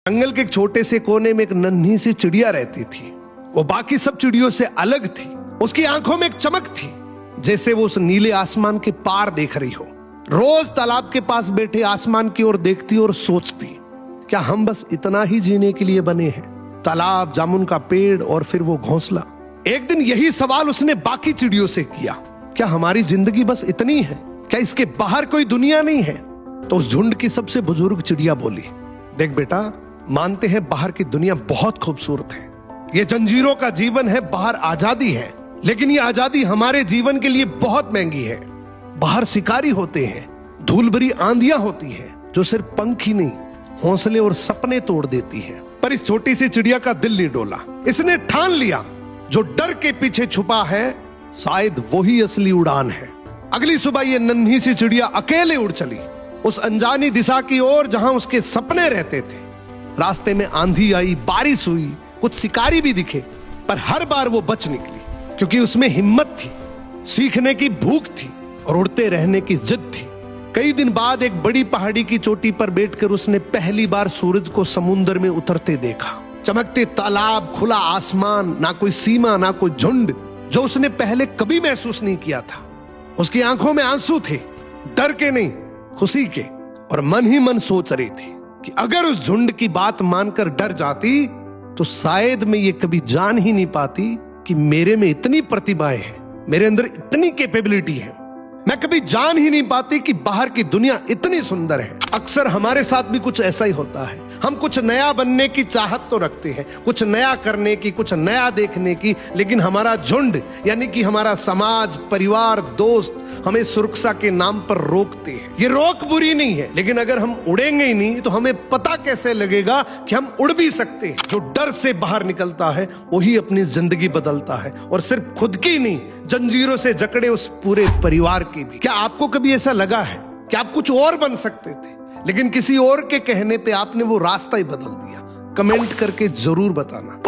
जंगल के एक छोटे से कोने में एक नन्ही सी चिड़िया रहती थी। वो बाकी सब चिड़ियों से अलग थी। उसकी आंखों में एक चमक थी, जैसे वो उस नीले आसमान के पार देख रही हो। रोज तालाब के पास बैठे आसमान की ओर देखती और सोचती, क्या हम बस इतना ही जीने के लिए बने हैं? तालाब, जामुन का पेड़ और फिर वो घोंसला। एक दिन यही सवाल उसने बाकी चिड़ियों से किया, क्या हमारी जिंदगी बस इतनी है? क्या इसके बाहर कोई दुनिया नहीं है? तो उस झुंड की सबसे बुजुर्ग चिड़िया बोली, देख बेटा, मानते हैं बाहर की दुनिया बहुत खूबसूरत है, ये जंजीरों का जीवन है, बाहर आजादी है, लेकिन ये आजादी हमारे जीवन के लिए बहुत महंगी है। बाहर शिकारी होते हैं, धूल भरी आंधियां होती है जो सिर्फ पंख ही नहीं, हौसले और सपने तोड़ देती है। पर इस छोटी सी चिड़िया का दिल नहीं डोला। इसने ठान लिया, जो डर के पीछे छुपा है शायद वही असली उड़ान है। अगली सुबह ये नन्ही सी चिड़िया अकेले उड़ चली उस अनजानी दिशा की ओर जहां उसके सपने रहते थे। रास्ते में आंधी आई, बारिश हुई, कुछ शिकारी भी दिखे, पर हर बार वो बच निकली, क्योंकि उसमें हिम्मत थी, सीखने की भूख थी और उड़ते रहने की जिद थी। कई दिन बाद एक बड़ी पहाड़ी की चोटी पर बैठकर उसने पहली बार सूरज को समुद्र में उतरते देखा। चमकते तालाब, खुला आसमान, ना कोई सीमा, ना कोई झुंड, जो उसने पहले कभी महसूस नहीं किया था। उसकी आंखों में आंसू थे, डर के नहीं, खुशी के, और मन ही मन सोच रही थी कि अगर उस झुंड की बात मानकर डर जाती तो शायद मैं ये कभी जान ही नहीं पाती कि मेरे में इतनी प्रतिभाएं हैं, मेरे अंदर इतनी कैपेबिलिटी है। मैं कभी जान ही नहीं पाती कि बाहर की दुनिया इतनी सुंदर है। अक्सर हमारे साथ भी कुछ ऐसा ही होता है। हम कुछ नया बनने की चाहत तो रखते हैं, कुछ नया करने की, कुछ नया देखने की, लेकिन हमारा झुंड यानी कि हमारा समाज, परिवार, दोस्त हमें सुरक्षा के नाम पर रोकते हैं। ये रोक बुरी नहीं है, लेकिन अगर हम उड़ेंगे ही नहीं तो हमें पता कैसे लगेगा कि हम उड़ भी सकते हैं। जो डर से बाहर निकलता है वही अपनी जिंदगी बदलता है, और सिर्फ खुद की नहीं, जंजीरों से जकड़े उस पूरे परिवार की भी। क्या आपको कभी ऐसा लगा है कि आप कुछ और बन सकते थे, लेकिन किसी और के कहने पे आपने वो रास्ता ही बदल दिया? कमेंट करके जरूर बताना।